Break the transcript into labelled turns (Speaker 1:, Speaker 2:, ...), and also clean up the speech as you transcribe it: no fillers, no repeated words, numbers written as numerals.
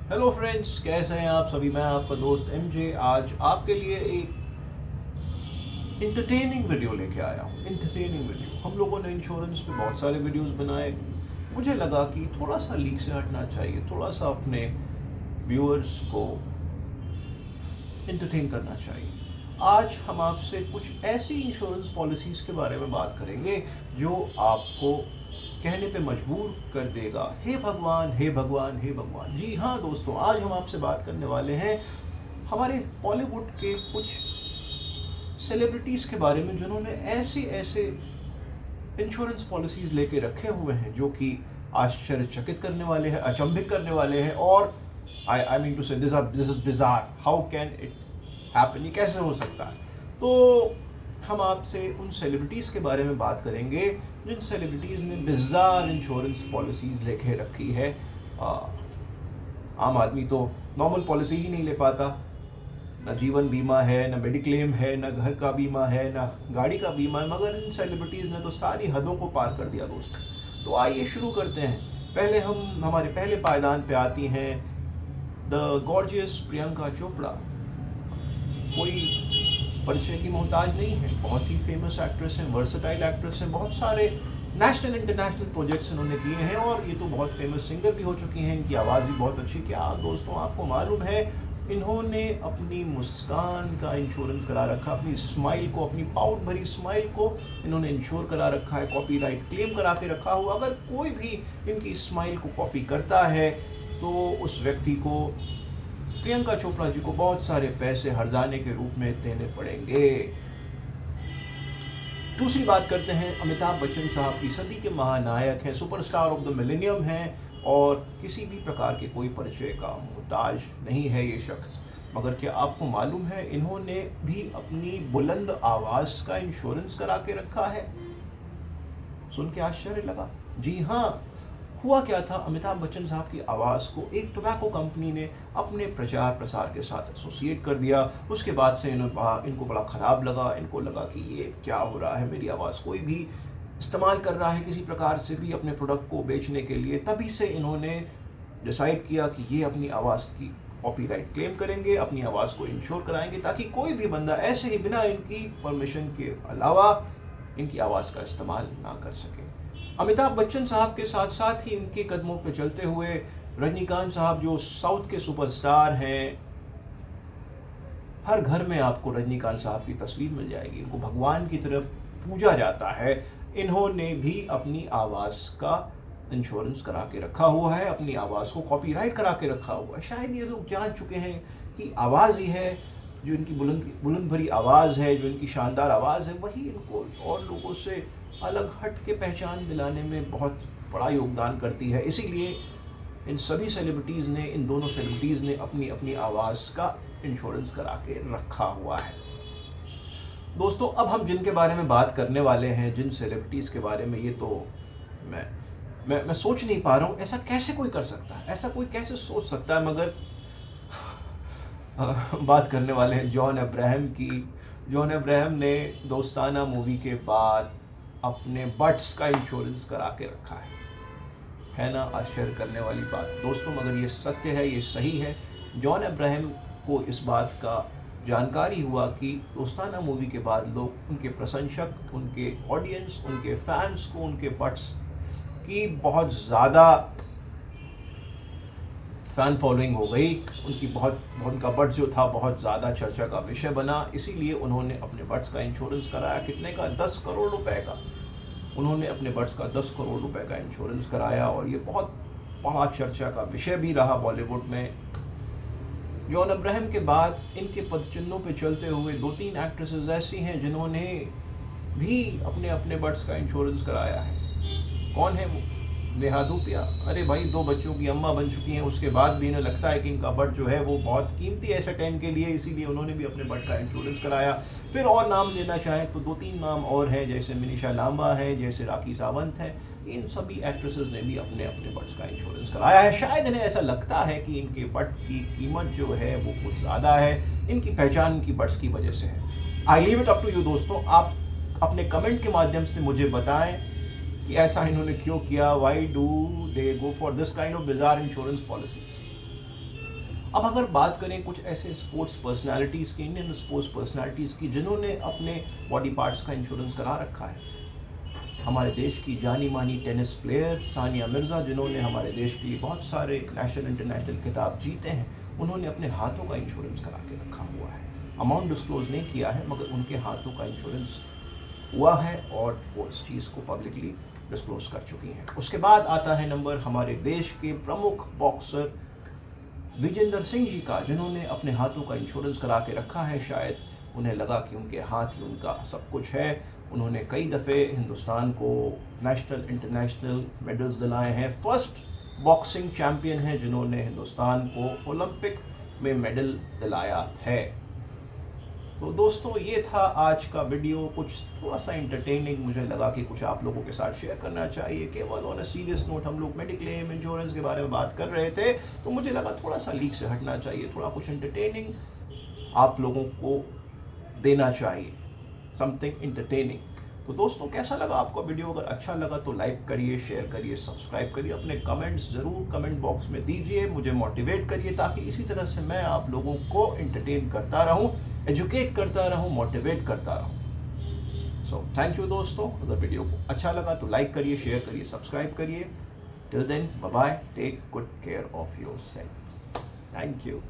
Speaker 1: Hello friends, कैसे हैं आप सभी। मैं आपका दोस्त एमजे आज आपके लिए एक इंटरटेनिंग वीडियो लेके आया हूँ। इंटरटेनिंग वीडियो, हम लोगों ने इंश्योरेंस पे बहुत सारे वीडियोस बनाए। मुझे लगा कि थोड़ा सा लीक से हटना चाहिए, थोड़ा सा अपने व्यूअर्स को इंटरटेन करना चाहिए। आज हम आपसे कुछ ऐसी इंश्योरेंस पॉलिसीज़ के बारे में बात करेंगे जो आपको कहने पे मजबूर कर देगा, हे भगवान, हे भगवान, हे भगवान। जी हाँ दोस्तों, आज हम आपसे बात करने वाले हैं हमारे बॉलीवुड के कुछ सेलिब्रिटीज़ के बारे में जिन्होंने ऐसे ऐसे इंश्योरेंस पॉलिसीज़ लेके रखे हुए हैं जो कि आश्चर्यचकित करने वाले हैं, अचंभित करने वाले हैं। और आई मीन टू से this is bizarre, how can it happen, ये कैसे हो सकता है। तो हम आपसे उन सेलिब्रिटीज़ के बारे में बात करेंगे जिन सेलिब्रिटीज़ ने बिजार इंश्योरेंस पॉलिसीज़ लेके रखी है। आम आदमी तो नॉर्मल पॉलिसी ही नहीं ले पाता। ना जीवन बीमा है, ना मेडिक्लेम है, ना घर का बीमा है, ना गाड़ी का बीमा है, मगर इन सेलिब्रिटीज़ ने तो सारी हदों को पार कर दिया दोस्त। तो आइए शुरू करते हैं। पहले हम हमारे पहले पायदान पे आती हैं द गॉर्जियस प्रियंका चोपड़ा। कोई परिचय की मोहताज नहीं है, बहुत ही फेमस एक्ट्रेस हैं, वर्सेटाइल एक्ट्रेस हैं, बहुत सारे नेशनल इंटरनेशनल प्रोजेक्ट्स इन्होंने किए हैं और ये तो बहुत फेमस सिंगर भी हो चुकी हैं। इनकी आवाज़ भी बहुत अच्छी। क्या दोस्तों आपको मालूम है, इन्होंने अपनी मुस्कान का इंश्योरेंस करा रखा, अपनी स्माइल को, अपनी पाउट भरी स्माइल को इन्होंने इंश्योर करा रखा है, कॉपीराइट क्लेम करा के रखा हुआ। अगर कोई भी इनकी स्माइल को कॉपी करता है तो उस व्यक्ति को, प्रियंका चोपड़ा जी को, बहुत सारे पैसे हर्जाने के रूप में देने पड़ेंगे। दूसरी बात करते हैं अमिताभ बच्चन साहब की। सदी के महानायक हैं, सुपरस्टार ऑफ द मिलेनियम हैं और किसी भी प्रकार के कोई परिचय का मोहताज नहीं है ये शख्स। मगर क्या आपको मालूम है, इन्होंने भी अपनी बुलंद आवाज़ का इंश्योरेंस करा के रखा है। सुन के आश्चर्य लगा। जी हाँ, हुआ क्या था, अमिताभ बच्चन साहब की आवाज़ को एक टोबैको कंपनी ने अपने प्रचार प्रसार के साथ एसोसिएट कर दिया। उसके बाद से इनको बड़ा ख़राब लगा। इनको लगा कि ये क्या हो रहा है, मेरी आवाज़ कोई भी इस्तेमाल कर रहा है किसी प्रकार से भी अपने प्रोडक्ट को बेचने के लिए। तभी से इन्होंने डिसाइड किया कि ये अपनी आवाज़ की कॉपीराइट क्लेम करेंगे, अपनी आवाज़ को इंश्योर कराएंगे, ताकि कोई भी बंदा ऐसे ही बिना इनकी परमिशन के अलावा इनकी आवाज़ का इस्तेमाल ना कर सके। अमिताभ बच्चन साहब के साथ साथ ही इनके कदमों पर चलते हुए रजनीकांत साहब, जो साउथ के सुपरस्टार हैं, हर घर में आपको रजनीकांत साहब की तस्वीर मिल जाएगी। इनको भगवान की तरफ पूजा जाता है। इन्होंने भी अपनी आवाज़ का इंश्योरेंस करा के रखा हुआ है, अपनी आवाज़ को कॉपीराइट करा के रखा हुआ है। शायद ये लोग जान चुके हैं कि आवाज़ ही है, जो इनकी बुलंद भरी आवाज़ है, जो इनकी शानदार आवाज़ है, वही इनको और लोगों से अलग हट के पहचान दिलाने में बहुत बड़ा योगदान करती है। इसीलिए इन सभी सेलिब्रिटीज़ ने, इन दोनों सेलिब्रिटीज़ ने अपनी अपनी आवाज़ का इंश्योरेंस करा के रखा हुआ है। दोस्तों, अब हम जिनके बारे में बात करने वाले हैं, जिन सेलिब्रिटीज़ के बारे में, ये तो मैं सोच नहीं पा रहा हूँ, ऐसा कैसे कोई कर सकता है, ऐसा कोई कैसे सोच सकता है। मगर बात करने वाले हैं जॉन अब्राहम की। जॉन अब्राहम ने दोस्ताना मूवी के बाद अपने बट्स का इंश्योरेंस करा के रखा है ना। आश्चर्य करने वाली बात दोस्तों, मगर ये सत्य है, ये सही है। जॉन अब्राहम को इस बात का जानकारी हुआ कि दोस्ताना मूवी के बाद लोग, उनके प्रशंसक, उनके ऑडियंस, उनके फैंस को उनके बट्स की बहुत ज़्यादा फ़ैन फॉलोइंग हो गई। उनका बट जो था बहुत ज़्यादा चर्चा का विषय बना। इसीलिए उन्होंने अपने बट्स का इंश्योरेंस कराया। कितने का? 10 करोड़ रुपए का। उन्होंने अपने बट्स का 10 करोड़ रुपए का इंश्योरेंस कराया और ये बहुत बड़ा चर्चा का विषय भी रहा बॉलीवुड में। जॉन अब्राहम के बाद इनके पदचिन्हों पे चलते हुए 2-3 एक्ट्रेसेस ऐसी हैं जिन्होंने भी अपने अपने बट्स का इंश्योरेंस कराया है। कौन है वो? नेहा धूपिया। अरे भाई, 2 बच्चों की अम्मा बन चुकी हैं, उसके बाद भी इन्हें लगता है कि इनका बट जो है वो बहुत कीमती है ऐसे टाइम के लिए, इसीलिए उन्होंने भी अपने बट का इंश्योरेंस कराया। फिर और नाम लेना चाहें तो 2-3 नाम और हैं, जैसे मिनिशा लांबा है, जैसे राखी सावंत है। इन सभी एक्ट्रेसेस ने भी अपने अपने बट्स का इंश्योरेंस कराया है। शायद इन्हें ऐसा लगता है कि इनके बट की कीमत जो है वो कुछ ज़्यादा है, इनकी पहचान इनकी बट्स की वजह से है। I leave it up to you दोस्तों, आप अपने कमेंट के माध्यम से मुझे बताएं कि ऐसा इन्होंने क्यों किया। Why do they go for this kind of bizarre insurance policies. अब अगर बात करें कुछ ऐसे स्पोर्ट्स पर्सनालिटीज़ की, इंडियन स्पोर्ट्स पर्सनालिटीज़ की, जिन्होंने अपने बॉडी पार्ट्स का इंश्योरेंस करा रखा है। हमारे देश की जानी मानी टेनिस प्लेयर सानिया मिर्ज़ा, जिन्होंने हमारे देश के लिए बहुत सारे नेशनल इंटरनेशनल खिताब जीते हैं, उन्होंने अपने हाथों का इंश्योरेंस करा के रखा हुआ है। अमाउंट डिस्क्लोज़ नहीं किया है, मगर उनके हाथों का इंश्योरेंस हुआ है और वो इस चीज़ को पब्लिकली डिस्क्लोज़ कर चुकी हैं। उसके बाद आता है नंबर हमारे देश के प्रमुख बॉक्सर विजेंदर सिंह जी का, जिन्होंने अपने हाथों का इंश्योरेंस करा के रखा है। शायद उन्हें लगा कि उनके हाथ ही उनका सब कुछ है। उन्होंने कई दफ़े हिंदुस्तान को नेशनल इंटरनेशनल मेडल्स दिलाए हैं। फर्स्ट बॉक्सिंग चैम्पियन हैं जिन्होंने हिंदुस्तान को ओलंपिक में मेडल दिलाया है। तो दोस्तों, ये था आज का वीडियो। कुछ थोड़ा सा इंटरटेनिंग मुझे लगा कि कुछ आप लोगों के साथ शेयर करना चाहिए। केवल ऑन अ सीरियस नोट हम लोग मेडिक्लेम इंश्योरेंस के बारे में बात कर रहे थे, तो मुझे लगा थोड़ा सा लीक से हटना चाहिए, थोड़ा कुछ इंटरटेनिंग आप लोगों को देना चाहिए, समथिंग इंटरटेनिंग। तो दोस्तों, कैसा लगा आपको वीडियो? अगर अच्छा लगा तो लाइक करिए, शेयर करिए, सब्सक्राइब करिए। अपने कमेंट्स ज़रूर कमेंट बॉक्स में दीजिए, मुझे मोटिवेट करिए, ताकि इसी तरह से मैं आप लोगों को इंटरटेन करता रहूं, एजुकेट करता रहूं, मोटिवेट करता रहूं। सो थैंक यू दोस्तों। अगर वीडियो को अच्छा लगा तो लाइक करिए, शेयर करिए, सब्सक्राइब करिए। Till then, bye bye, take good care of yourself. Thank you.